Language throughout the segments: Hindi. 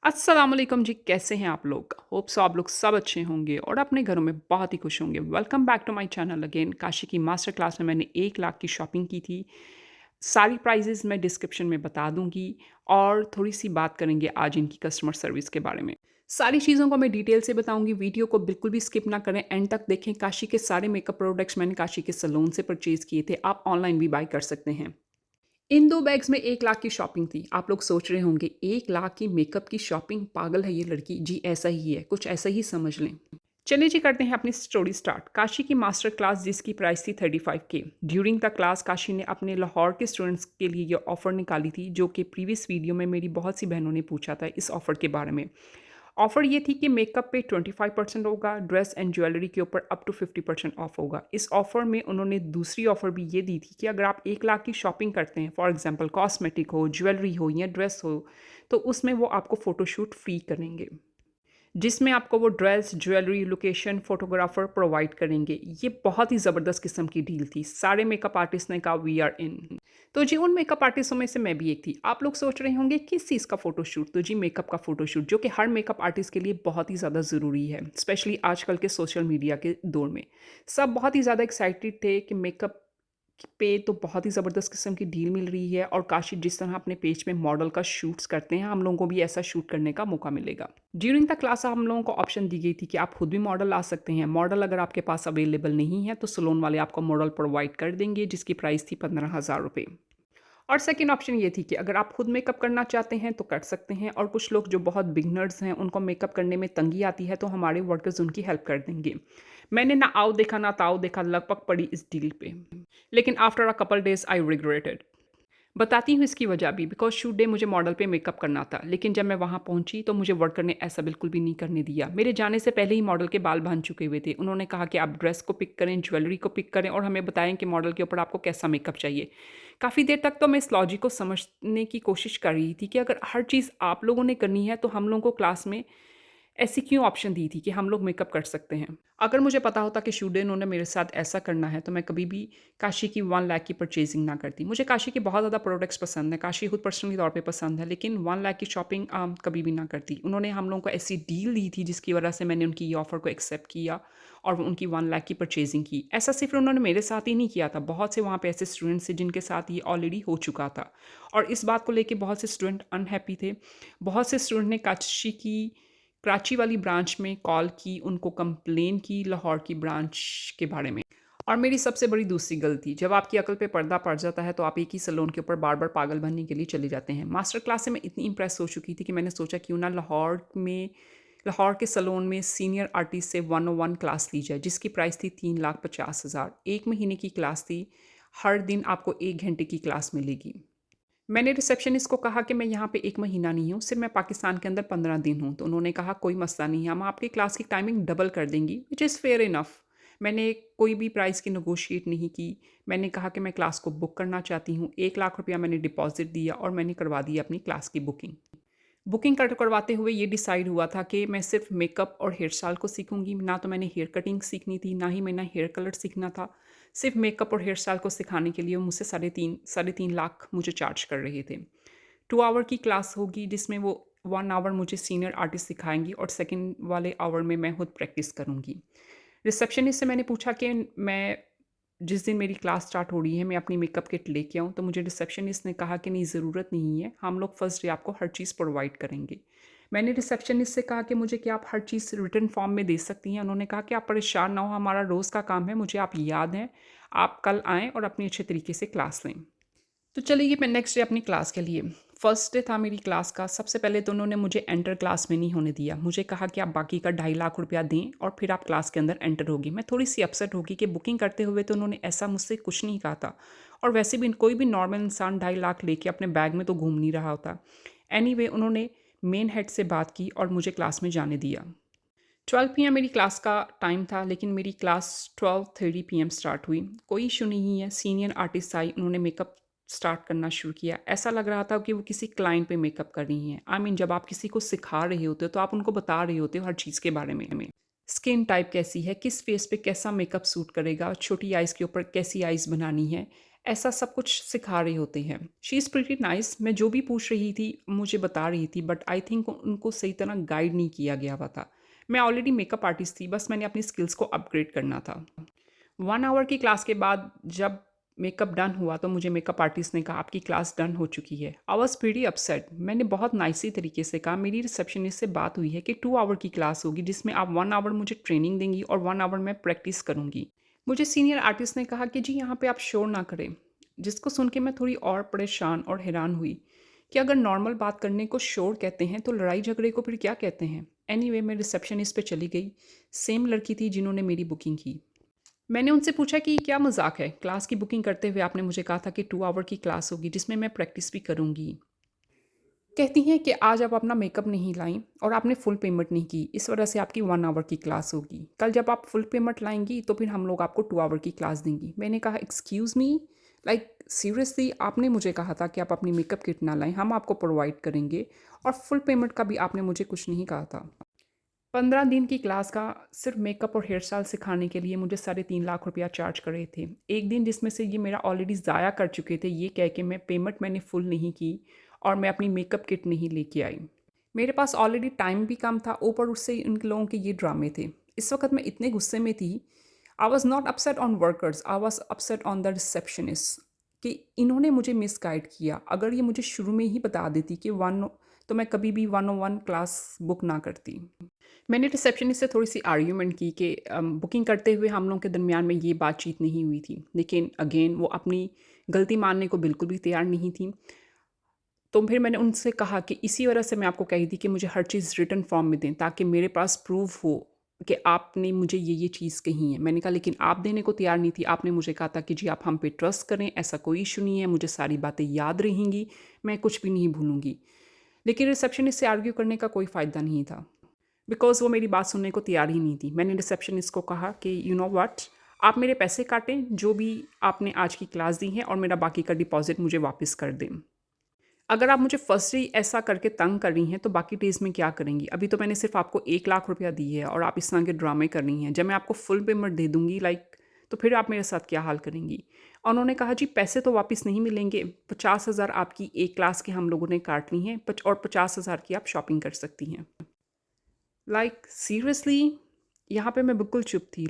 अस्सलामुअलैकुम जी, कैसे हैं आप लोग? होप सो आप लोग सब अच्छे होंगे और अपने घरों में बहुत ही खुश होंगे। Welcome back to my channel again. Kashi की मास्टर क्लास में मैंने 1 लाख की शॉपिंग की थी। सारी प्राइजेज़ मैं डिस्क्रिप्शन में बता दूँगी और थोड़ी-सी बात करेंगे आज इनकी कस्टमर सर्विस के बारे में। सारी चीज़ों को मैं डिटेल से बताऊँगी, वीडियो को बिल्कुल भी स्किप ना करें, एंड तक देखें। काशी के सारे मेकअप प्रोडक्ट्स मैंने काशी के सैलून से परचेज़ किए थे, आप ऑनलाइन भी बाय कर सकते हैं। इन 2 बैग्स में 1 लाख की शॉपिंग थी। आप लोग सोच रहे होंगे 1 लाख की मेकअप की शॉपिंग, पागल है ये लड़की। जी, ऐसा ही है, कुछ ऐसा ही समझ लें। चलिए जी, करते हैं अपनी स्टोरी स्टार्ट। काशी की मास्टर क्लास जिसकी प्राइस थी 35K। During the class Kashi ने अपने लाहौर के स्टूडेंट्स के लिए ये ऑफ़र निकाली थी, जो कि प्रीवियस वीडियो में मेरी बहुत सी बहनों ने पूछा था इस ऑफ़र के बारे में। ऑफ़र ये थी कि मेकअप पे 25% होगा, ड्रेस एंड ज्वेलरी के ऊपर अप टू 50% ऑफ होगा। इस ऑफ़र में उन्होंने दूसरी ऑफ़र भी ये दी थी कि अगर आप 1 लाख की शॉपिंग करते हैं, फॉर एग्ज़ाम्पल कॉस्मेटिक हो, ज्वेलरी हो या ड्रेस हो, तो उसमें वो आपको फ़ोटोशूट फ्री करेंगे। जिसमें आपको वो dress, jewellery, location, photographer provide करेंगे। ये बहुत ही ज़बरदस्त किस्म की डील थी। सारे मेकअप आर्टिस्ट ने कहा वी आर इन। तो जी, उन मेकअप आर्टिस्टों में से मैं भी एक थी। आप लोग सोच रहे होंगे किस चीज़ का फ़ोटोशूट? तो जी, मेकअप का फ़ोटोशूट, जो कि हर मेकअप आर्टिस्ट के लिए बहुत ही ज़्यादा ज़रूरी है, स्पेशली आजकल के सोशल मीडिया के दौर में। सब बहुत ही ज़्यादा एक्साइटेड थे कि मेकअप पे तो बहुत ही ज़बरदस्त किस्म की डील मिल रही है, और काशी जिस तरह अपने पेज में मॉडल का शूट्स करते हैं, हम लोगों को भी ऐसा शूट करने का मौका मिलेगा। ड्यूरिंग द क्लास हम लोगों को ऑप्शन दी गई थी कि आप खुद भी मॉडल ला सकते हैं। मॉडल अगर आपके पास अवेलेबल नहीं है तो सैलून वाले आपको मॉडल प्रोवाइड कर देंगे, जिसकी प्राइस थी 15,000 रुपए। और सेकंड ऑप्शन ये थी कि अगर आप खुद मेकअप करना चाहते हैं तो कर सकते हैं, और कुछ लोग जो बहुत बिगनर्स हैं उनको मेकअप करने में तंगी आती है, तो हमारे वर्कर्स उनकी हेल्प कर देंगे। मैंने ना आओ देखा ना ताओ देखा, लगभग पड़ी इस डील पे। लेकिन after a couple days I regretted. बताती हूँ इसकी वजह भी, बिकॉज़ शूट डे मुझे मॉडल पे मेकअप करना था, लेकिन जब मैं वहाँ पहुँची तो मुझे वर्कर ने ऐसा बिल्कुल भी नहीं करने दिया। मेरे जाने से पहले ही मॉडल के बाल बाँध चुके हुए थे। उन्होंने कहा कि आप ड्रेस को पिक करें, ज्वेलरी को पिक करें और हमें बताएँ कि मॉडल के ऊपर आपको कैसा मेकअप चाहिए। काफ़ी देर तक तो मैं इस लॉजिक को समझने की कोशिश कर रही थी कि अगर हर चीज़ आप लोगों ने करनी है तो हम लोगों को क्लास में ऐसी क्यों ऑप्शन दी थी कि हम लोग मेकअप कर सकते हैं। अगर मुझे पता होता कि शुडे इन्होंने मेरे साथ ऐसा करना है तो मैं कभी भी काशी की 1 लाख की परचेज़िंग ना करती। मुझे काशी के बहुत ज़्यादा प्रोडक्ट्स पसंद हैं, काशी खुद पर्सनली तौर पे पसंद है, लेकिन 1 लाख की शॉपिंग कभी भी ना करती। उन्होंने हम लोगों को ऐसी डील दी थी जिसकी वजह से मैंने उनकी ये ऑफ़र को एक्सेप्ट किया और वो उनकी 1 लाख की परचेज़िंग की। ऐसा सिर्फ़ उन्होंने मेरे साथ ही नहीं किया था, बहुत से वहाँ पे ऐसे स्टूडेंट्स थे जिनके साथ ये ऑलरेडी हो चुका था, और इस बात को लेके बहुत से स्टूडेंट अनहैप्पी थे। बहुत से स्टूडेंट ने काशी की कराची वाली ब्रांच में कॉल की, उनको कंप्लेन की लाहौर की ब्रांच के बारे में। और मेरी सबसे बड़ी दूसरी गलती, जब आपकी अकल पे पर्दा पड़ जाता है तो आप एक ही सैलून के ऊपर बार-बार पागल बनने के लिए चले जाते हैं। मास्टर क्लास से मैं इतनी इम्प्रेस हो चुकी थी कि मैंने सोचा क्यों ना लाहौर के सैलून में सीनियर आर्टिस्ट से 101 क्लास ली जाए, जिसकी प्राइस थी 3,50,000। 1 महीने की क्लास थी, हर दिन आपको 1 घंटे की क्लास मिलेगी। मैंने रिसेप्शनिस्ट को कहा कि मैं यहाँ पे 1 महीना नहीं हूँ, सिर्फ़ मैं पाकिस्तान के अंदर 15 दिन हूँ। तो उन्होंने कहा कोई मसला नहीं है, हम आपकी क्लास की टाइमिंग डबल कर देंगी, व्हिच इज़ फेयर इनफ। मैंने कोई भी प्राइस की नेगोशिएट नहीं की। मैंने कहा कि मैं क्लास को बुक करना चाहती हूँ। 1 लाख रुपया मैंने डिपॉज़िट दिया और मैंने करवा दी अपनी क्लास की बुकिंग। बुकिंग करवाते हुए ये डिसाइड हुआ था कि मैं सिर्फ मेकअप और हेयर स्टाइल को सीखूंगी, ना तो मैंने हेयर कटिंग सीखनी थी, ना ही मैंने हेयर कलर सीखना था। सिर्फ मेकअप और हेयर स्टाइल को सिखाने के लिए वो मुझसे साढ़े तीन लाख मुझे चार्ज कर रहे थे। 2 आवर की क्लास होगी जिसमें वो 1 आवर मुझे सीनियर आर्टिस्ट सिखाएंगी और सेकेंड वाले आवर में मैं खुद प्रैक्टिस करूँगी। रिसेप्शनिस्ट से मैंने पूछा कि मैं जिस दिन मेरी क्लास स्टार्ट हो रही है मैं अपनी मेकअप किट लेके आऊँ, तो मुझे रिसेप्शनिस्ट ने कहा कि नहीं, ज़रूरत नहीं है, हम लोग फर्स्ट डे आपको हर चीज़ प्रोवाइड करेंगे। मैंने रिसेप्शनिस्ट से कहा कि मुझे क्या आप हर चीज़ रिटन फॉर्म में दे सकती हैं? उन्होंने कहा कि आप परेशान ना हो, हमारा रोज़ का काम है, मुझे आप याद हैं, आप कल आएँ और अपनी अच्छे तरीके से क्लास लें। तो चलिए मैं नेक्स्ट डे अपनी क्लास के लिए, फर्स्ट डे था मेरी क्लास का। सबसे पहले तो उन्होंने मुझे एंटर क्लास में नहीं होने दिया। मुझे कहा कि आप बाकी का 2.5 लाख रुपया दें और फिर आप क्लास के अंदर एंटर होगी। मैं थोड़ी सी अपसेट होगी कि बुकिंग करते हुए तो उन्होंने ऐसा मुझसे कुछ नहीं कहा था, और वैसे भी कोई भी नॉर्मल इंसान 2.5 लाख लेके अपने बैग में तो घूम नहीं रहा होता। एनीवे उन्होंने मेन हेड से बात की और मुझे क्लास में जाने दिया। 12 PM मेरी क्लास का टाइम था, लेकिन मेरी क्लास 12:30 PM स्टार्ट हुई। कोई इशू नहीं है, सीनियर आर्टिस्ट आई, उन्होंने मेकअप स्टार्ट करना शुरू किया। ऐसा लग रहा था कि वो किसी क्लाइंट पे मेकअप कर रही हैं। आई मीन जब आप किसी को सिखा रहे होते हो तो आप उनको बता रहे होते हो हर चीज़ के बारे में। स्किन टाइप कैसी है, किस फेस पे कैसा मेकअप सूट करेगा, छोटी आइज़ के ऊपर कैसी आइज़ बनानी है, ऐसा सब कुछ सिखा रहे होते हैं। She is pretty nice. मैं जो भी पूछ रही थी, मुझे बता रही थी, बट आई थिंक उनको सही तरह गाइड नहीं किया गया हुआ था। मैं ऑलरेडी मेकअप आर्टिस्ट थी, बस मैंने अपनी स्किल्स को अपग्रेड करना था। 1 आवर की क्लास के बाद जब मेकअप डन हुआ तो मुझे मेकअप आर्टिस्ट ने कहा आपकी क्लास डन हो चुकी है। I was pretty upset. मैंने बहुत नाइसी तरीके से कहा मेरी रिसेप्शनिस्ट से बात हुई है कि 2 आवर की क्लास होगी जिसमें आप 1 आवर मुझे ट्रेनिंग देंगी और 1 आवर मैं प्रैक्टिस करूँगी। मुझे सीनियर आर्टिस्ट ने कहा कि जी यहाँ पे आप शोर ना करें, जिसको सुन के मैं थोड़ी और परेशान और हैरान हुई कि अगर नॉर्मल बात करने को शोर कहते हैं तो लड़ाई झगड़े को फिर क्या कहते हैं। एनीवे मैं रिसेप्शनिस्ट पे चली गई। सेम लड़की थी जिन्होंने मेरी बुकिंग की। मैंने उनसे पूछा कि क्या मजाक है, क्लास की बुकिंग करते हुए आपने मुझे कहा था कि 2 आवर की क्लास होगी जिसमें मैं प्रैक्टिस भी करूँगी। कहती हैं कि आज आप अपना मेकअप नहीं लाईं और आपने फुल पेमेंट नहीं की, इस वजह से आपकी 1 आवर की क्लास होगी। कल जब आप फुल पेमेंट लाएँगी तो फिर हम लोग आपको 2 आवर की क्लास देंगी। मैंने कहा एक्सक्यूज़ मी, लाइक सीरियसली आपने मुझे कहा था कि आप अपनी मेकअप किट ना लाएँ, हम आपको प्रोवाइड करेंगे और फुल पेमेंट का भी आपने मुझे कुछ नहीं कहा था। 15 दिन की क्लास का सिर्फ मेकअप और हेयर स्टाइल सिखाने के लिए मुझे 3.5 लाख रुपया चार्ज कर रहे थे। एक दिन जिसमें से ये मेरा ऑलरेडी ज़ाया कर चुके थे, ये कह के मैं पेमेंट मैंने फुल नहीं की और मैं अपनी मेकअप किट नहीं लेके आई। मेरे पास ऑलरेडी टाइम भी कम था, ऊपर उससे इन लोगों के ये ड्रामे थे। इस वक्त मैं इतने गुस्से में थी। I was not upset on workers, I was upset on the receptionist कि इन्होंने मुझे मिसगाइड किया। अगर ये मुझे शुरू में ही बता देती कि वन, तो मैं कभी भी 101 क्लास बुक ना करती। मैंने रिसेप्शनिस्ट से थोड़ी सी आर्ग्यूमेंट की कि बुकिंग करते हुए हम लोगों के दरमियान में ये बातचीत नहीं हुई थी, लेकिन अगेन वो अपनी गलती मानने को बिल्कुल भी तैयार नहीं थी। तो फिर मैंने उनसे कहा कि इसी वजह से मैं आपको कही थी कि मुझे हर चीज़ रिटन फॉर्म में दें ताकि मेरे पास प्रूफ हो कि आपने मुझे ये चीज़ कही है। मैंने कहा लेकिन आप देने को तैयार नहीं थी। आपने मुझे कहा था कि जी आप हम पे ट्रस्ट करें, ऐसा कोई इशू नहीं है, मुझे सारी बातें याद रहेंगी, मैं कुछ भी नहीं भूलूंगी। लेकिन रिसेप्शनिस्ट से आर्ग्यू करने का कोई फ़ायदा नहीं था, बिकॉज़ वो मेरी बात सुनने को तैयार ही नहीं थी। मैंने रिसेप्शनिस्ट को कहा कि यू नो व्हाट, आप मेरे पैसे काटें जो भी आपने आज की क्लास दी है और मेरा बाकी का डिपॉज़िट मुझे वापस कर दें। अगर आप मुझे फर्स्ट डे ऐसा करके तंग कर रही हैं तो बाकी डेज़ में क्या करेंगी? अभी तो मैंने सिर्फ़ आपको 1 लाख रुपया दी है और आप इस तरह के ड्रामे कर रही हैं। जब मैं आपको फुल पेमेंट दे दूँगी तो फिर आप मेरे साथ क्या हाल करेंगी? और उन्होंने कहा जी पैसे तो वापस नहीं मिलेंगे, 50,000 आपकी 1 क्लास के हम लोगों ने काट ली हैं और 50,000 की आप शॉपिंग कर सकती हैं। सीरियसली यहाँ पे मैं बिल्कुल चुप थी,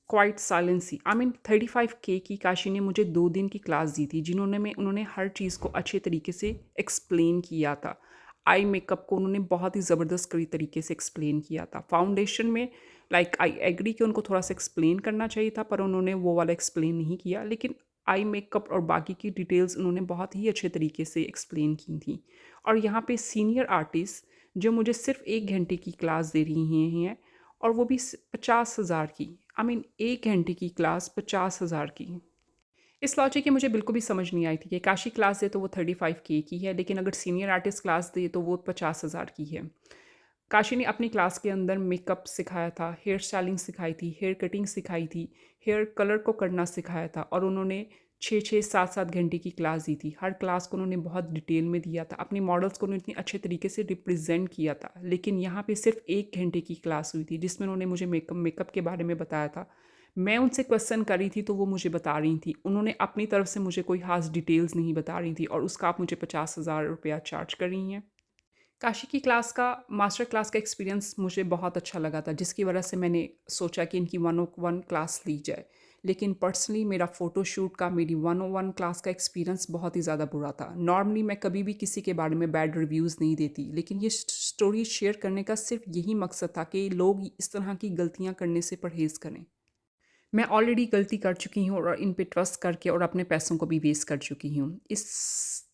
क्वाइट साइलेंस थी। आई मीन 35K की काशी ने मुझे 2 दिन की क्लास दी थी उन्होंने हर चीज़ को अच्छे तरीके से एक्सप्लेन किया था। आई मेकअप को उन्होंने बहुत ही ज़बरदस्त करी तरीके से एक्सप्लेन किया था। फाउंडेशन में आई एग्री कि उनको थोड़ा सा एक्सप्लेन करना चाहिए था, पर उन्होंने वो वाला एक्सप्लेन नहीं किया। लेकिन आई मेकअप और बाकी की डिटेल्स उन्होंने बहुत ही अच्छे तरीके से एक्सप्लेन की थी। और यहाँ पे सीनियर आर्टिस्ट जो मुझे सिर्फ 1 घंटे की क्लास दे रही हैं और वो भी 50,000 की। आई मीन 1 घंटे की क्लास 50,000 की। इस लॉजिक की मुझे बिल्कुल भी समझ नहीं आई थी कि काशी क्लास दे तो वो 35K की है, लेकिन अगर सीनियर आर्टिस्ट क्लास दे तो वो 50,000 की है। काशी ने अपनी क्लास के अंदर मेकअप सिखाया था, हेयर स्टाइलिंग सिखाई थी, हेयर कटिंग सिखाई थी, हेयर कलर को करना सिखाया था और उन्होंने 6-6 7-7 घंटे की क्लास दी थी। हर क्लास को उन्होंने बहुत डिटेल में दिया था, अपनी मॉडल्स को उन्होंने इतनी अच्छे तरीके से रिप्रेजेंट किया था। लेकिन यहाँ पे सिर्फ 1 घंटे की क्लास हुई थी जिसमें उन्होंने मुझे मेकअप के बारे में बताया था। मैं उनसे क्वेश्चन कर रही थी तो वो मुझे बता रही थी। उन्होंने अपनी तरफ से मुझे कोई खास डिटेल्स नहीं बता रही थी और उसका आप मुझे 50,000 रुपया चार्ज कर रही हैं। काशी की क्लास का मास्टर क्लास का एक्सपीरियंस मुझे बहुत अच्छा लगा था, जिसकी वजह से मैंने सोचा कि इनकी 101 क्लास ली जाए। लेकिन पर्सनली मेरा फ़ोटोशूट का मेरी 101 क्लास का एक्सपीरियंस बहुत ही ज़्यादा बुरा था। नॉर्मली मैं कभी भी किसी के बारे में बैड रिव्यूज़ नहीं देती, लेकिन ये स्टोरी शेयर करने का सिर्फ यही मकसद था कि लोग इस तरह की गलतियाँ करने से परहेज़ करें। मैं ऑलरेडी गलती कर चुकी हूँ और इन पे ट्रस्ट करके और अपने पैसों को भी वेस्ट कर चुकी हूँ। इस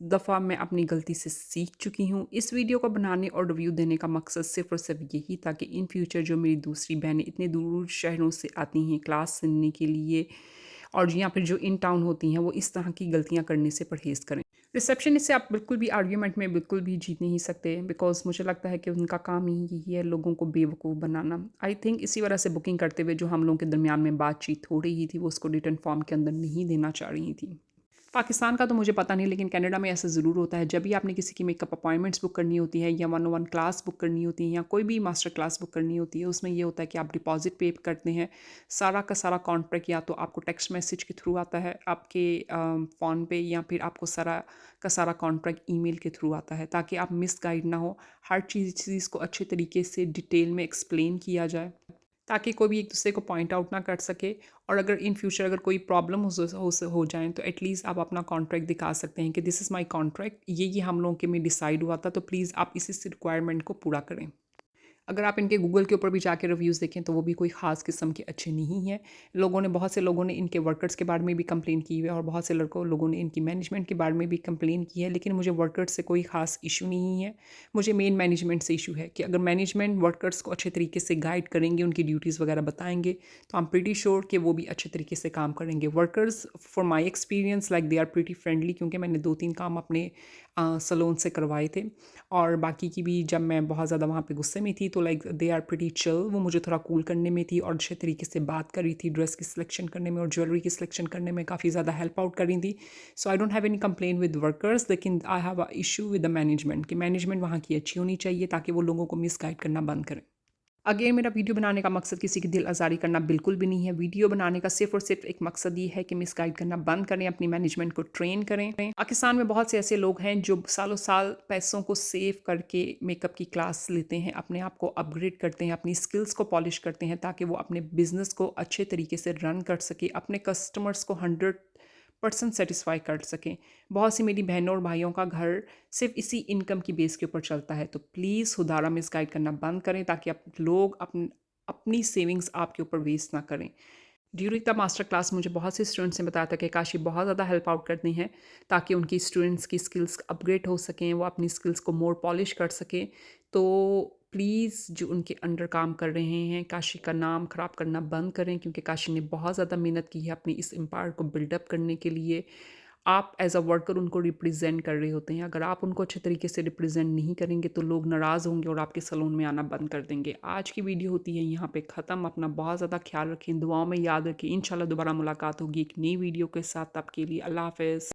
दफ़ा मैं अपनी गलती से सीख चुकी हूँ। इस वीडियो को बनाने और रिव्यू देने का मकसद सिर्फ़ और सिर्फ यही था कि इन फ्यूचर जो मेरी दूसरी बहनें इतने दूर शहरों से आती हैं क्लास सुनने के लिए और या फिर जो इन टाउन होती हैं, वो इस तरह की गलतियाँ करने से परहेज़ करें। रिसेप्शनिस्ट से आप बिल्कुल भी आर्ग्यूमेंट में बिल्कुल भी जीत नहीं सकते, बिकॉज़ मुझे लगता है कि उनका काम ही यही है लोगों को बेवकूफ़ बनाना। आई थिंक इसी वजह से बुकिंग करते हुए जो हम लोगों के दरमियान में बातचीत हो रही थी वो उसको रिटन फॉर्म के अंदर नहीं देना चाह रही थी। पाकिस्तान का तो मुझे पता नहीं, लेकिन कनाडा में ऐसा ज़रूर होता है। जब भी आपने किसी की मेकअप अपॉइंटमेंट्स बुक करनी होती है या one on one class book करनी होती है या कोई भी मास्टर क्लास बुक करनी होती है, उसमें ये होता है कि आप डिपॉज़िट पे करते हैं। सारा का सारा कॉन्ट्रैक्ट या तो आपको टेक्स्ट मैसेज के थ्रू आता है आपके फ़ोन पे, या फिर आपको सारा का सारा कॉन्ट्रैक्ट ईमेल के थ्रू आता है, ताकि आप मिसगाइड ना हो। हर चीज़ को अच्छे तरीके से डिटेल में एक्सप्लेन किया जाए, ताकि कोई भी एक दूसरे को पॉइंट आउट ना कर सके। और अगर इन फ्यूचर अगर कोई प्रॉब्लम हो जाए, तो एटलीस्ट आप अपना कॉन्ट्रैक्ट दिखा सकते हैं कि दिस इज़ माय कॉन्ट्रैक्ट, ये हम लोगों के में डिसाइड हुआ था, तो प्लीज़ आप इस रिक्वायरमेंट को पूरा करें। अगर आप इनके गूगल के ऊपर भी जाके रिव्यूज़ देखें, तो वो भी कोई ख़ास किस्म के अच्छे नहीं हैं। बहुत से लोगों ने इनके वर्कर्स के बारे में भी कंप्लेन की है, और बहुत से लोगों ने इनकी मैनेजमेंट के बारे में भी कंप्लेन की है, लेकिन मुझे वर्कर्स से कोई ख़ास इशू नहीं है। मुझे मेन मैनेजमेंट से इशू है कि अगर मैनेजमेंट वर्कर्स को अच्छे तरीके से गाइड करेंगे, उनकी ड्यूटीज़ वगैरह बताएँगे, तो आई एम प्रीटी श्योर कि वो भी अच्छे तरीके से काम करेंगे। Workers for my experience like they are pretty friendly, क्योंकि मैंने 2-3 काम अपने सैलून से करवाए थे। और बाकी की भी, जब मैं बहुत ज़्यादा वहाँ पे गुस्से में थी, तो like they are pretty chill. वो मुझे थोड़ा कूल करने में थी और अच्छे तरीके से बात कर रही थी, ड्रेस की सिलेक्शन करने में और ज्वेलरी की सिलेक्शन करने में काफ़ी ज़्यादा हेल्प आउट कर रही थी। So I don't have any complain with workers, लेकिन I have a issue with the management कि मैनेजमेंट वहाँ की अच्छी होनी चाहिए, ताकि वो लोगों को मिसगाइड करना बंद करें। अगेन, मेरा वीडियो बनाने का मकसद किसी की दिल आज़ारी करना बिल्कुल भी नहीं है। वीडियो बनाने का सिर्फ़ और सिर्फ एक मकसद ये है कि मिसगाइड करना बंद करें, अपनी मैनेजमेंट को ट्रेन करें। पाकिस्तान में बहुत से ऐसे लोग हैं जो सालों साल पैसों को सेव करके मेकअप की क्लास लेते हैं, अपने आप को अपग्रेड करते हैं, अपनी स्किल्स को पॉलिश करते हैं, ताकि वो अपने बिज़नेस को अच्छे तरीके से रन कर सके, अपने कस्टमर्स को 100% सेटिस्फाई कर सकें। बहुत सी मेरी बहनों और भाइयों का घर सिर्फ इसी इनकम की बेस के ऊपर चलता है, तो प्लीज़ खुदारा मिसगाइड करना बंद करें, ताकि लोग अपनी सेविंग्स आपके ऊपर वेस्ट ना करें। ड्यूरिंग द मास्टर क्लास मुझे बहुत से स्टूडेंट्स ने बताया था कि काशी बहुत ज़्यादा हेल्प आउट करती हैं, ताकि उनकी स्टूडेंट्स की स्किल्स अपग्रेड हो सकें, वो अपनी स्किल्स को मोर पॉलिश कर सकें। तो प्लीज़ जो उनके अंडर काम कर रहे हैं, काशी का नाम ख़राब करना बंद करें, क्योंकि काशी ने बहुत ज़्यादा मेहनत की है अपनी इस एम्पायर को बिल्डअप करने के लिए। आप एज़ अ वर्कर उनको रिप्रेजेंट कर रहे होते हैं। अगर आप उनको अच्छे तरीके से रिप्रेजेंट नहीं करेंगे, तो लोग नाराज़ होंगे और आपके सैलून में आना बंद कर देंगे। आज की वीडियो होती है यहाँ पे ख़त्म। अपना बहुत ज़्यादा ख्याल रखें, दुआओं में याद रखें। इंशाल्लाह दोबारा मुलाकात होगी एक नई वीडियो के साथ। आपके लिए अल्लाह हाफ़िज़।